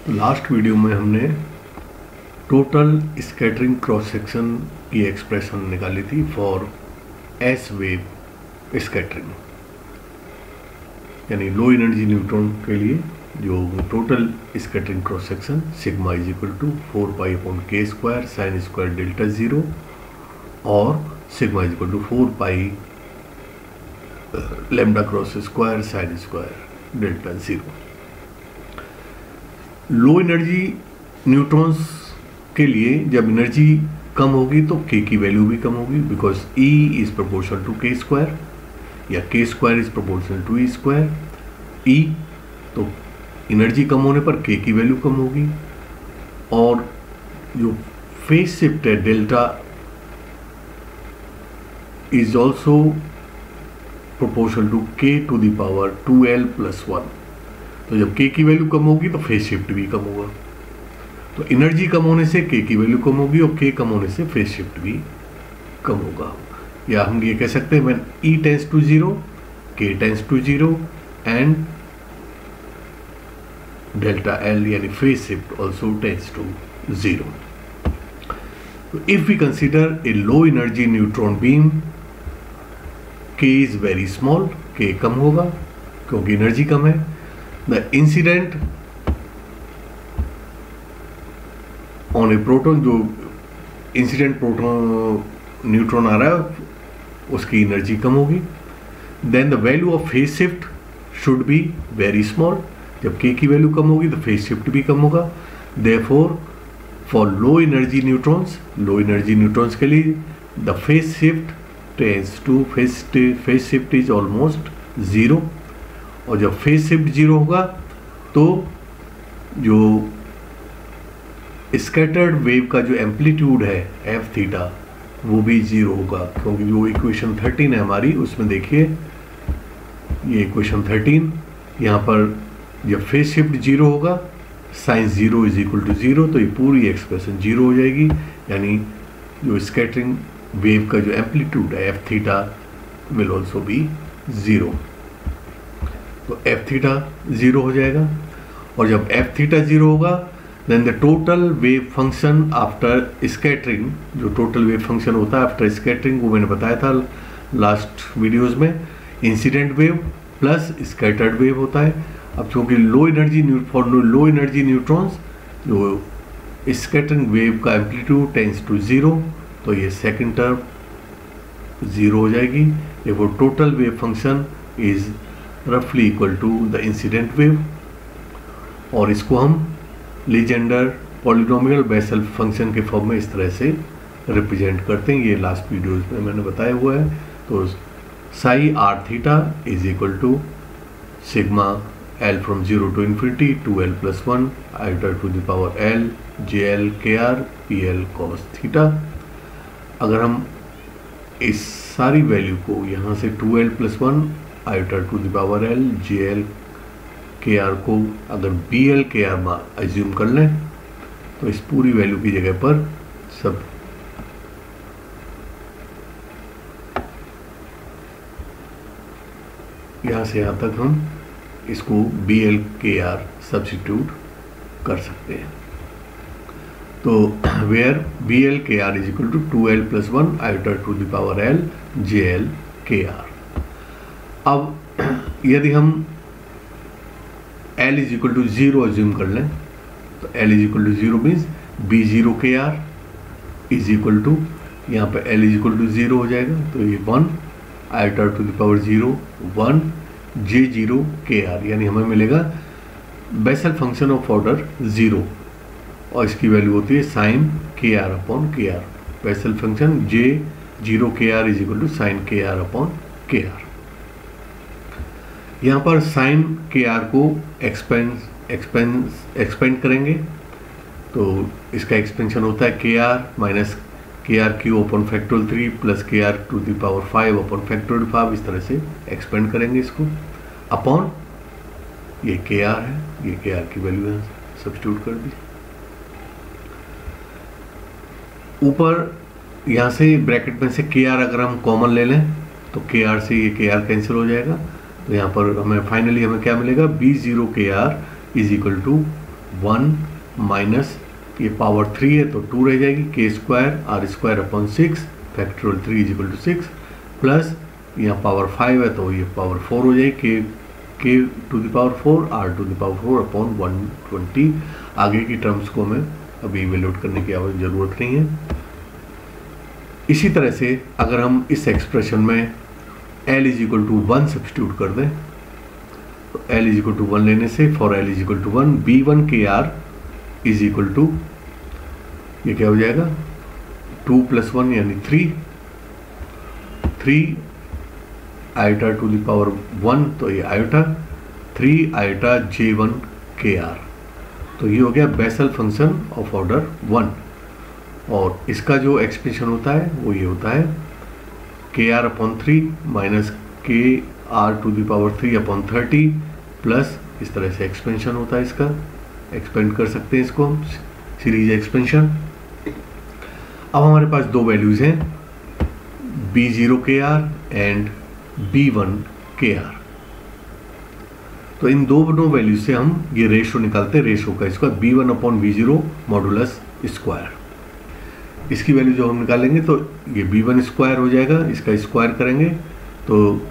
Last video में हमने total scattering cross section की एक्सप्रेशन निकाली थी फॉर एस वेव स्कैटरिंग, यानी लो एनर्जी न्यूट्रॉन के लिए जो total scattering cross section sigma is equal to 4π/k² sine square delta 0 और sigma is equal to 4π lambda cross square sine square delta 0। Low energy neutrons के लिए जब energy कम होगी तो k की वैल्यू भी कम होगी, because E is proportional to k² या k² is proportional to E²। E तो एनर्जी कम होने पर k की वैल्यू कम होगी, और जो फेज शिफ्ट है delta is also proportional to k to the power 2l+1। तो जब k की वैल्यू कम होगी तो फेज शिफ्ट भी कम होगा। तो एनर्जी कम होने से k की वैल्यू कम होगी और k कम होने से फेज शिफ्ट भी कम होगा। या हम ये कह सकते हैं when E tends to 0, k tends to 0 and delta L यानी phase shift also tends to 0. So if we consider a low energy neutron beam, k is very small, k कम होगा क्योंकि एनर्जी कम है। The incident on a proton, जो incident proton neutron आ रहा है उसकी energy कम होगी। Then the value of phase shift should be very small. जब k की वैल्यू कम होगी तो फेज शिफ्ट भी कम होगा। Therefore for low energy neutrons के लिए the phase shift tends to phase shift is almost 0। और जब फेज शिफ्ट 0 होगा तो जो स्कैटर्ड वेव का जो एम्पलीट्यूड है एफ थीटा वो भी 0 होगा, क्योंकि जो इक्वेशन 13 है हमारी उसमें देखिए ये इक्वेशन 13, यहाँ पर जब फेज शिफ्ट 0 होगा साइन 0 इज इक्वल टू 0, तो ये पूरी एक्सप्रेशन 0 हो जाएगी। यानी जो स्कैटरिंग वेव का जो एम्पलीट्यूड है F theta will also be 0। तो एफ थीटा 0 हो जाएगा, और जब एफ थीटा 0 होगा then the total wave function after scattering, जो टोटल वेव फंक्शन होता है आफ्टर स्कैटरिंग वो मैंने बताया था लास्ट वीडियोस में, incident wave plus scattered wave होता है। अब चूँकि लो एनर्जी न्यूट्रॉन्स जो स्कैटरिंग वेव का एम्पलीट्यूड टेंड्स टू 0, तो ये सेकेंड टर्म 0 हो जाएगी। वो टोटल वेव फंक्शन इज रफली equal to the incident wave, और इसको हम लीजेंडर पॉलिनोमियल बेसल फंक्शन के फॉर्म में इस तरह से रिप्रेजेंट करते हैं। ये लास्ट वीडियोस में मैंने बताया हुआ है। तो psi r theta is equal to sigma l from 0 to infinity 2l+1 iota to the power l jl kr pl cos theta. अगर हम इस सारी वैल्यू को यहाँ से 2l+1 iota to the power l jl kr को अगर bl kr में एज्यूम कर लें तो इस पूरी वैल्यू की जगह पर सब यहाँ से यहाँ तक हम इसको bl kr सब्स्टिट्यूट कर सकते हैं। तो where bl kr is equal to 2l+1 iota to the power l jl kr। अब यदि हम L is equal to 0 assume कर लें तो L is equal to 0 means B0 KR is equal to, यहाँ पे L इज इक्वल टू 0 हो जाएगा, तो ये 1 iota to the power 0 1 J0 KR, यानी हमें मिलेगा बेसल फंक्शन ऑफ ऑर्डर 0, और इसकी वैल्यू होती है sine KR upon KR। Bessel function J0 KR is equal to sine KR upon KR। यहाँ पर साइन KR को एक्सपेंड करेंगे तो इसका एक्सपेंशन होता है KR minus KR³ upon factorial 3 plus KR to the power 5 upon factorial 5, इस तरह से एक्सपेंड करेंगे इसको अपॉन ये KR है, ये KR की वैल्यू है सब्स्टिट्यूट कर दी। ऊपर यहाँ से ब्रैकेट में से KR अगर हम कॉमन ले लें तो KR से ये KR कैंसिल हो जाएगा, तो यहाँ पर हमें फाइनली हमें क्या मिलेगा B0 KR is equal to 1 minus ये पावर 3 है तो 2 रह जाएगी, k square r square upon 6 factorial 3 is equal to 6 plus यहाँ पावर 5 है तो ये पावर 4 हो जाएगी, k to the power 4 r to the power 4 upon 120। आगे की टर्म्स को हमें अभी इवेल्यूएट करने की ज़रूरत नहीं है। इसी तरह से अगर हम इस एक्सप्रेशन में L is equal to 1 substitute कर दें तो L इज इक्वल टू 1 लेने से for L is equal to 1 B1 के R इज इक्वल टू ये क्या हो जाएगा 2 + 1 यानी 3 आयोटा टू द पावर 1 तो ये आयोटा 3 आयोटा J1 के R, तो ये हो गया बेसल फंक्शन ऑफ ऑर्डर 1। और इसका जो एक्सप्रेशन होता है वो ये होता है k r upon 3 minus k r to the power 3 upon 30 plus इस तरह से एक्सपेंशन होता है, इसका एक्सपेंड कर सकते हैं इसको हम सीरीज एक्सपेंशन। अब हमारे पास दो वैल्यूज हैं B0 के आर एंड B1 के आर, तो इन दोनों वैल्यूज से हम ये रेशो निकालते हैं, रेशो का इसका B1 upon B0 modulus square. इसकी वैल्यू जो हम निकालेंगे तो ये B1 स्क्वायर हो जाएगा, इसका स्क्वायर करेंगे तो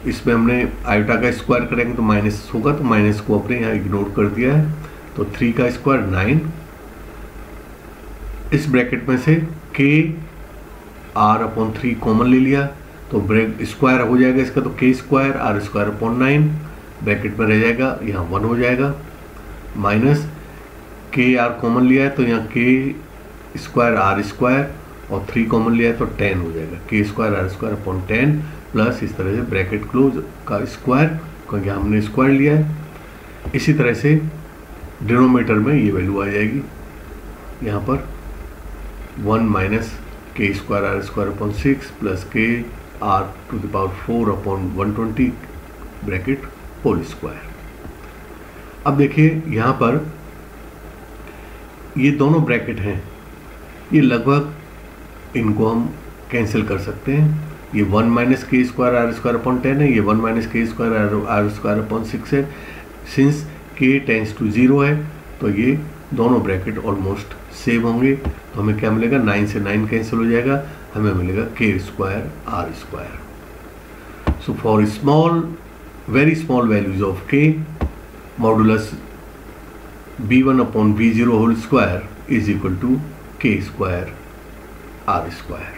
इसमें हमने आयोटा का स्क्वायर करेंगे तो माइनस होगा, तो माइनस को अपने यहाँ इग्नोर कर दिया है, तो 3 का स्क्वायर 9, इस ब्रैकेट में से के आर अपॉन 3 कॉमन ले लिया तो स्क्वायर हो जाएगा इसका, तो k square r square upon 9 bracket में रह जाएगा, यहाँ 1 हो जाएगा, माइनस के आर कॉमन लिया है तो यहाँ के स्क्वायर आर स्क्वायर और 3 कॉमन लिया है तो 10 हो जाएगा, k square r square upon 10 plus इस तरह से ब्रैकेट क्लोज का स्क्वायर क्योंकि हमने स्क्वायर लिया है। इसी तरह से डिनोमिनेटर में ये वैल्यू आ जाएगी यहाँ पर 1 minus k square r square upon 6 plus k r to the power 4 upon 120 bracket whole square. अब देखिए यहाँ पर ये दोनों ब्रैकेट हैं, ये लगभग इनको हम कैंसिल कर सकते हैं, ये 1 minus k square r square upon 10 है, ये 1 minus k square r square upon 6 है। सिंस के टेंस टू 0 है तो ये दोनों ब्रैकेट ऑलमोस्ट सेम होंगे, तो हमें क्या मिलेगा 9 से 9 कैंसिल हो जाएगा, हमें मिलेगा k square r square. So for small very small values of k modulus B1 upon B0 whole square is equal to k square r square.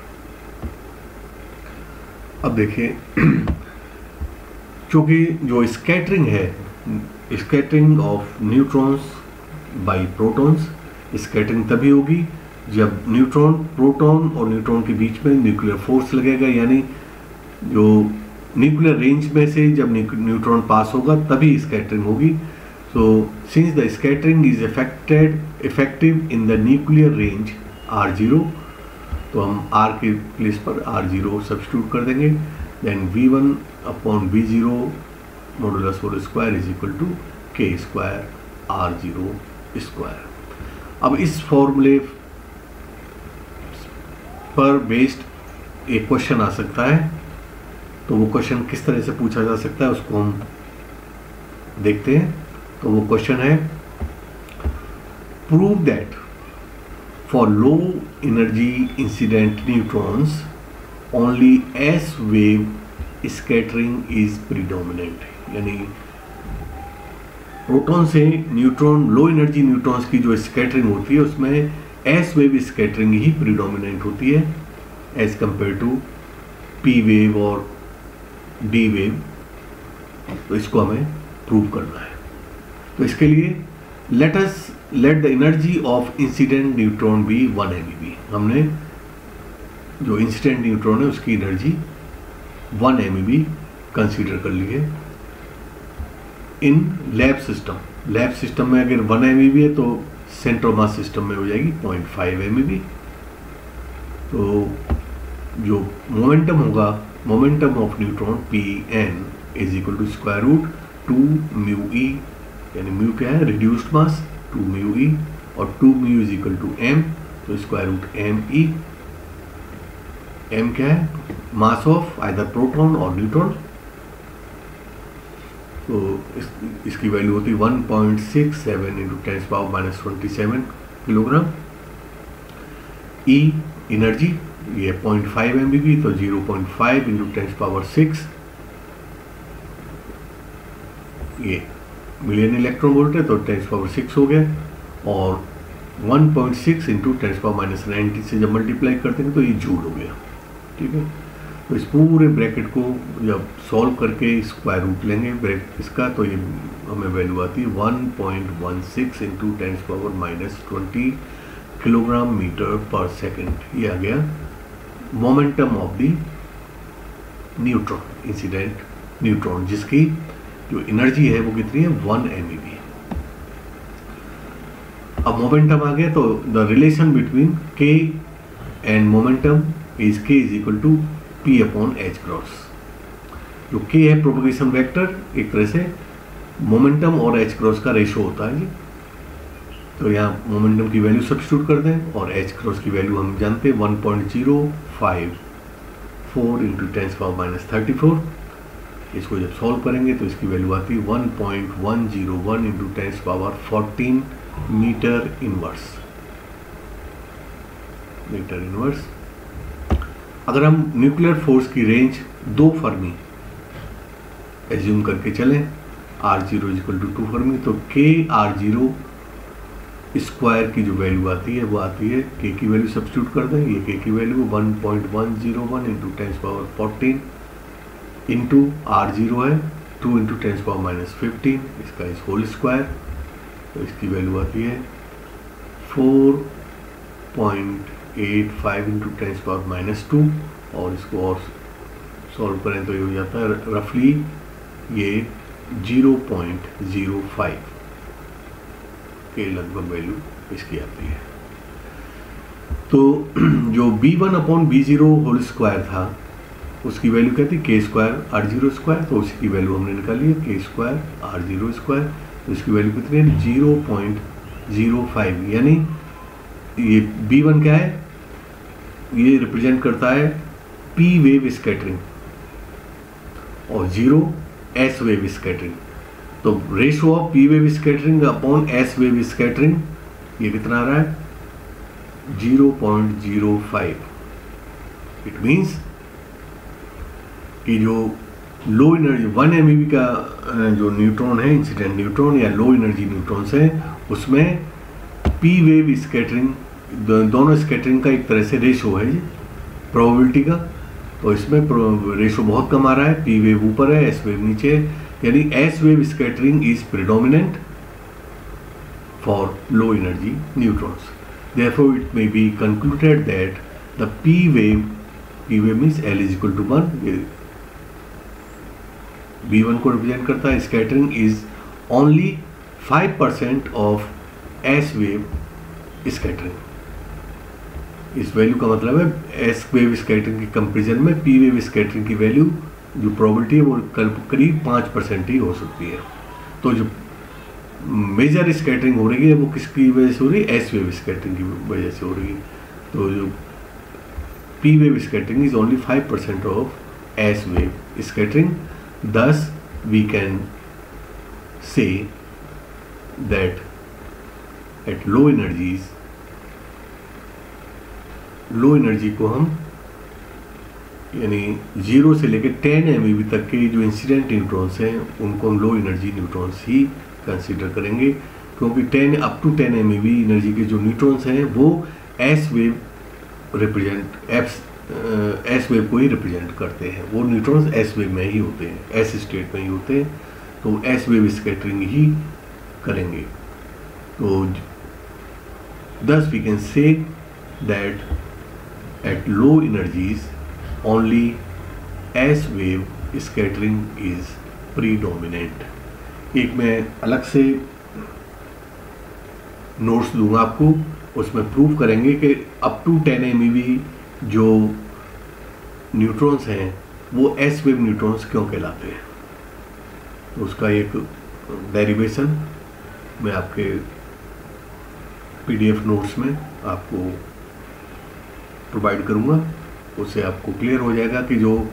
अब देखिए क्योंकि जो स्कैटरिंग है, scattering of neutrons by protons, scattering तभी होगी जब neutron proton और neutron के बीच में न्यूक्लियर फोर्स लगेगा, यानी जो न्यूक्लियर रेंज में से जब न्यूट्रॉन पास होगा तभी स्कैटरिंग होगी। So since the scattering is effective in the nuclear range R0, तो हम R के प्लेस पर R0 सब्स्टिट्यूट कर देंगे, then V1 upon B0 modulus whole square is equal to k square R0 square. अब इस फॉर्मूले पर बेस्ड एक क्वेश्चन आ सकता है, तो वो क्वेश्चन किस तरह से पूछा जा सकता है उसको हम देखते हैं। तो वो क्वेश्चन है prove that for low energy incident neutrons only S wave scattering is predominant, यानी प्रोटॉन से न्यूट्रॉन लो एनर्जी न्यूट्रॉन्स की जो स्कैटरिंग होती है उसमें एस वेव स्कैटरिंग ही प्रीडोमिनेंट होती है as compare to P wave और डी वेव। तो इसको हमें प्रूव करना है, तो इसके लिए let the energy of incident neutron be 1 MeV। हमने जो इंसिडेंट न्यूट्रॉन है उसकी एनर्जी 1 MeV कंसीडर कर ली है इन लैब सिस्टम में अगर 1 MeV है तो सेंटर मास सिस्टम में हो जाएगी 0.5 MeV। तो जो मोमेंटम होगा, momentum of neutron Pn is equal to square root 2 μe, यानी म्यू क्या है रिड्यूस्ड मास 2 μe और 2 μ इज इक्वल टू m, तो स्क्वायर रूट me। m क्या है मास ऑफ आइदर प्रोटॉन और न्यूट्रॉन, तो इसकी वैल्यू होती है 1.67 इंटू 10⁻⁻27 किलोग्राम। ई एनर्जी ये 0.5 MeV, तो 0.5 इंटू 10⁻6 ये मिलियन इलेक्ट्रॉन वोल्ट है, तो 10⁻6 हो गया। और 1.6 इंटू 10⁻90 से जब मल्टीप्लाई करते हैं तो ये जूल हो गया। ठीक है, तो इस पूरे ब्रैकेट को जब सॉल्व करके स्क्वायर रूट लेंगे ब्रैकेट इसका, तो ये हमें वैल्यू आती है 1.16 इंटू 10⁻20 किलोग्राम मीटर पर सेकेंड। ये आ गया momentum of the neutron, incident neutron, जिसकी जो एनर्जी है वो कितनी है 1 MeV। अब मोमेंटम आ गया, तो the relation between K and momentum is K is equal to P/h cross. जो K है प्रोपगेशन वेक्टर, एक तरह से मोमेंटम और h क्रॉस का रेशो होता है जी। तो यहाँ मोमेंटम की वैल्यू सब्स्टिट्यूट कर दें और h क्रॉस की वैल्यू हम जानते हैं 1.054 इंटू 10⁻34। इसको जब सॉल्व करेंगे तो इसकी वैल्यू आती है 1.101 इंटू 10⁻14 मीटर इनवर्स। अगर हम न्यूक्लियर फोर्स की रेंज 2 फर्मी एज्यूम करके चलें, R0 इक्वल टू 2 फर्मी, तो KR0 स्क्वायर की जो वैल्यू आती है वो आती है, K की वैल्यू सब्स्टिट्यूट कर दें, ये K की वैल्यू 1.101 इंटू 10⁻14 इंटू R0 है 2 इंटू 10⁻15, इसका इस होल स्क्वायर, तो इसकी वैल्यू आती है 4.85 इंटू 10⁻2, और इसको और सॉल्व करें तो ये हो जाता है रफली ये 0.05 के लगभग वैल्यू इसकी आती है। तो जो B1/B0 होल स्क्वायर था उसकी वैल्यू क्या थी, K स्क्वायर R0 स्क्वायर, तो उसकी वैल्यू हमने निकाली है K स्क्वायर R0 स्क्वायर, तो इसकी वैल्यू कितनी है 0.05। यानी ये B1 क्या है, ये रिप्रेजेंट करता है P वेव स्कैटरिंग और 0 S वेव स्कैटरिंग। तो ratio of P wave scattering upon S wave scattering ये कितना आ रहा है 0.05। इट मीन्स कि जो लो एनर्जी 1 MeV का जो न्यूट्रॉन है, इंसिडेंट न्यूट्रॉन या लो एनर्जी न्यूट्रॉन्स है, उसमें P वेव स्कैटरिंग, दोनों स्कैटरिंग का एक तरह से रेशो है जी प्रोबेबिलिटी का। तो इसमें रेशो बहुत कम आ रहा है, P वेव ऊपर है, S वेव नीचे है, यानी S wave scattering is predominant for low energy neutrons. Therefore it may be concluded that the P wave means L is equal to 1, B1 को रिप्रेजेंट करता है, scattering is only 5% of S wave scattering. इस value का मतलब है S wave scattering के comparison में P wave scattering की वैल्यू जो प्रोबेबिलिटी है वो करीब 5% ही हो सकती है। तो जो मेजर स्कैटरिंग हो रही है वो किसकी वजह से हो रही है, S वेव स्कैटरिंग की वजह से हो रही है। तो जो P wave scattering is only 5% of S wave scattering. Thus we can say that at low energies, low energy को हम यानी 0 से लेकर 10 MeV तक के जो इंसिडेंट न्यूट्रॉन्स हैं उनको हम लो एनर्जी न्यूट्रॉन्स ही कंसीडर करेंगे, क्योंकि 10 अप टू 10 MeV एनर्जी के जो न्यूट्रॉन्स हैं वो S वेव को ही रिप्रेजेंट करते हैं। वो न्यूट्रॉन्स S वेव में ही होते हैं, S स्टेट में ही होते हैं, तो S वेव स्कैटरिंग ही करेंगे। तो thus we can say that at low energies only S wave scattering is predominant। एक मैं अलग से नोट्स दूंगा आपको, उसमें प्रूव करेंगे कि अप टू 10 MeV जो न्यूट्रॉन्स हैं वो S वेव न्यूट्रॉन्स क्यों कहलाते हैं। तो उसका एक डेरिवेशन मैं आपके PDF नोट्स में आपको प्रोवाइड करूंगा, उससे आपको क्लियर हो जाएगा कि जो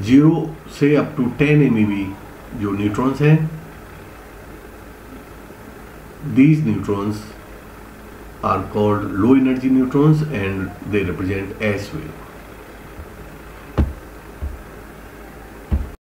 0 से अप टू 10 MeV जो न्यूट्रॉन्स हैं, these neutrons are called low energy neutrons and they represent S wave.